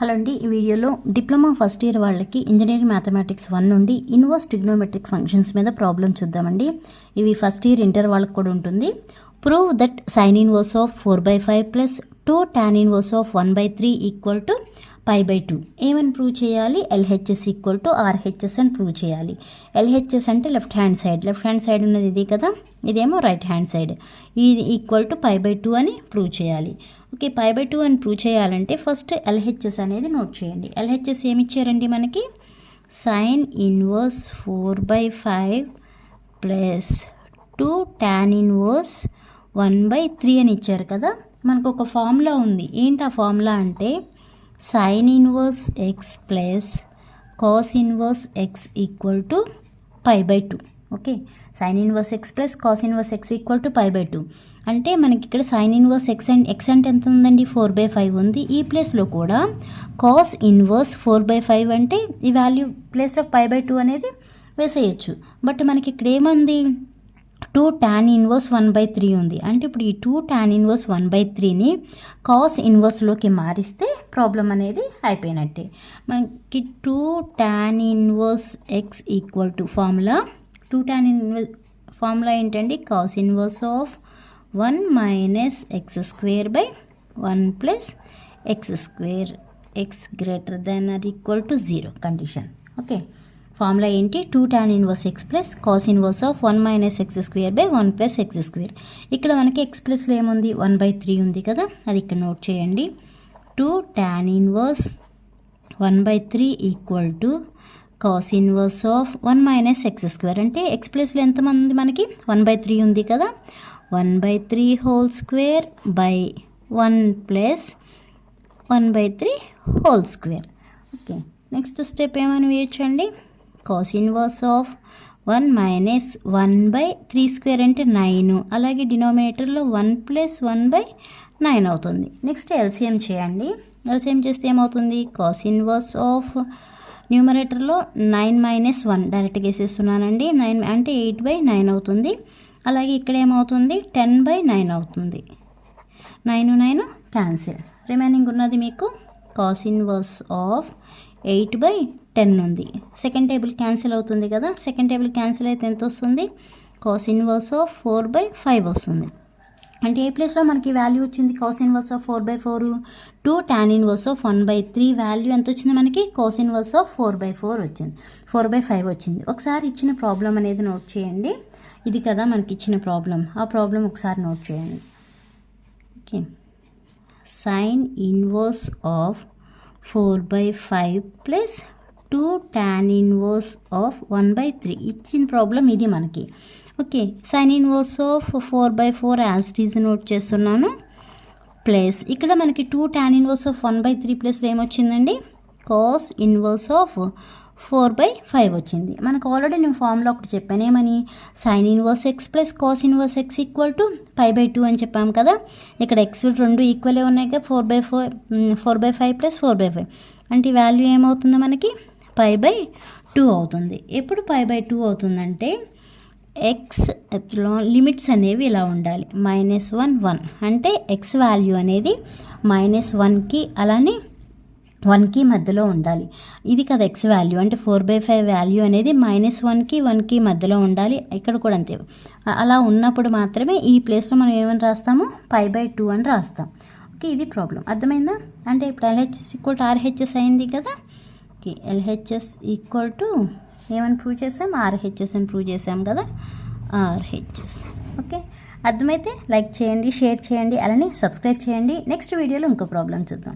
Hello అండి, ఈ వీడియోలో డిప్లొమా ఫస్ట్ ఇయర్ వాళ్ళకి ఇంజనీరింగ్ మ్యాథమెటిక్స్ 1 నుండి ఇన్వర్స్ ట్రిగ్నోమెట్రిక్ ఫంక్షన్స్ మీద ప్రాబ్లం చూద్దామండి. ఇవి ఫస్ట్ ఇయర్ ఇంటర్ వాళ్ళకి కూడా ఉంటుంది. Prove that sine inverse of 4/5 plus 2 tan inverse of 1/3 equal to π/2. ఏమని ప్రూవ్ చేయాలి? LHS ఈక్వల్ టు RHS అని ప్రూవ్ చేయాలి. LHS అంటే లెఫ్ట్ హ్యాండ్ సైడ్ ఉన్నది ఇది కదా, ఇదేమో రైట్ హ్యాండ్ సైడ్. ఇది ఈక్వల్ టు π/2 అని ప్రూవ్ చేయాలి. ఓకే, π/2 అని ప్రూవ్ చేయాలంటే ఫస్ట్ LHS అనేది నోట్ చేయండి. LHS ఏమి ఇచ్చారండి మనకి? Sine inverse 4/5 plus 2 tan inverse 1/3 అని ఇచ్చారు కదా. మనకు ఒక ఫార్ములా ఉంది. ఏంటి ఆ ఫార్ములా అంటే sine inverse x plus cos inverse x equal to π/2. Okay, sine inverse x plus cos inverse x equal to π/2 అంటే మనకి ఇక్కడ సైన్ ఇన్వర్స్ ఎక్స్ అంటే ఎంత ఉందండి? 4/5 ఉంది. ఈ ప్లేస్లో కూడా కాస్ ఇన్వర్స్ 4/5 అంటే ఈ వాల్యూ ప్లేస్లో π/2 అనేది వేసేయచ్చు. బట్ మనకి ఇక్కడ ఏముంది? 2 tan ఇన్వర్స్ 1/3 ఉంది. అంటే ఇప్పుడు ఈ 2 tan ఇన్వర్స్ 1/3ని కాస్ ఇన్వర్స్లోకి మారిస్తే ప్రాబ్లం అనేది అయిపోయినట్టే. మనకి 2 tan inverse x equal to formula 2 tan inverse formula ఏంటండి? Cos inverse of 1 minus x square by 1 plus x square x greater than or equal to 0 condition. Okay, formula ఏంటి? 2 tan inverse x plus cos inverse of 1 minus x square by 1 plus x square. ఇక్కడ మనకి X ప్లస్లో ఏముంది? 1/3 ఉంది కదా, అది ఇక్కడ note చేయండి. 2 tan inverse 1/3 equal to cos inverse of 1 minus x square అంటే ఎక్స్ ప్లస్లో ఎంతమంది మనకి? 1/3 ఉంది కదా, 1/3 whole square by 1 plus 1/3 whole square. Okay, next step ఏమని వేయచ్చండి? Cos inverse of 1 minus 1/3 square అంటే 9, అలాగే డినామినేటర్లో 1 ప్లస్ 1/9 అవుతుంది. నెక్స్ట్ ఎల్సిఎం చేయండి. ఎల్సిఎం చేస్తే ఏమవుతుంది? కాస్ ఇన్వర్స్ ఆఫ్ న్యూమరేటర్లో 9 మైనస్ 1 డైరెక్ట్గా వేసేస్తున్నానండి. 9 అంటే 8/9 అవుతుంది. అలాగే ఇక్కడ ఏమవుతుంది? 10/9 అవుతుంది. 9 క్యాన్సిల్. రిమైనింగ్ ఉన్నది మీకు కాస్ ఇన్వర్స్ ఆఫ్ 8/10 ఉంది. సెకండ్ టేబుల్ క్యాన్సిల్ అవుతుంది కదా, సెకండ్ టేబుల్ క్యాన్సిల్ అయితే ఎంత వస్తుంది? కాస్ ఇన్వర్స్ ఆఫ్ 4/5 వస్తుంది. అంటే ఏ ప్లేస్లో మనకి వాల్యూ వచ్చింది? Cos inverse of 4/4. 2 tan inverse of 1/3 value ఎంత వచ్చింది మనకి? కాస్ ఇన్వర్స్ ఆఫ్ 4/4 వచ్చింది, 4/5 వచ్చింది. ఒకసారి ఇచ్చిన ప్రాబ్లం అనేది నోట్ చేయండి. ఇది కదా మనకి ఇచ్చిన ప్రాబ్లం, ఆ ప్రాబ్లం ఒకసారి నోట్ చేయండి. Okay, sine inverse of 4/5 plus 2 tan inverse of 1/3 ఇచ్చిన ప్రాబ్లం ఇది మనకి. Okay, sine inverse of 4/4 as it is note చేస్తున్నాను. ప్లస్ ఇక్కడ మనకి 2 tan ఇన్వర్స్ ఆఫ్ 1/3 ప్లస్లో ఏమొచ్చిందండి? కాస్ ఇన్వర్స్ ఆఫ్ 4/5 వచ్చింది. మనకు ఆల్రెడీ నేను ఫార్ములా ఒకటి చెప్పాను. ఏమని? Sine inverse x plus cos inverse x equal to π/2 అని చెప్పాము కదా. ఇక్కడ ఎక్స్ రెండు ఈక్వలే ఉన్నాయి కదా, 4/5 ప్లస్ 4/5 అంటే ఈ వాల్యూ ఏమవుతుంది మనకి? π/2 అవుతుంది. ఎప్పుడు π/2 అవుతుందంటే ఎక్స్ ఎప్సిలాన్ లిమిట్స్ అనేవి ఇలా ఉండాలి. -1 1 అంటే ఎక్స్ వాల్యూ అనేది -1కి అలానే 1కి మధ్యలో ఉండాలి. ఇది కదా ఎక్స్ వాల్యూ అంటే 4/5 వాల్యూ అనేది -1కి 1కి మధ్యలో ఉండాలి. ఇక్కడ కూడా అంతే. అలా ఉన్నప్పుడు మాత్రమే ఈ ప్లేస్లో మనం ఏమని రాస్తాము? π/2 అని రాస్తాం. ఓకే, ఇది ప్రాబ్లం. అర్థమైందా? అంటే ఇప్పుడు LHS ఈక్వల్ టు RHS అయింది కదా. ఓకే, LHS ఈక్వల్ టు ఏమని ప్రూవ్ చేసాం? RHS అని ప్రూవ్ చేసాం కదా, RHS. ఓకే, అర్థమైతే లైక్ చేయండి, షేర్ చేయండి, అలానే సబ్స్క్రైబ్ చేయండి. నెక్స్ట్ వీడియోలో ఇంకో ప్రాబ్లం చూద్దాం.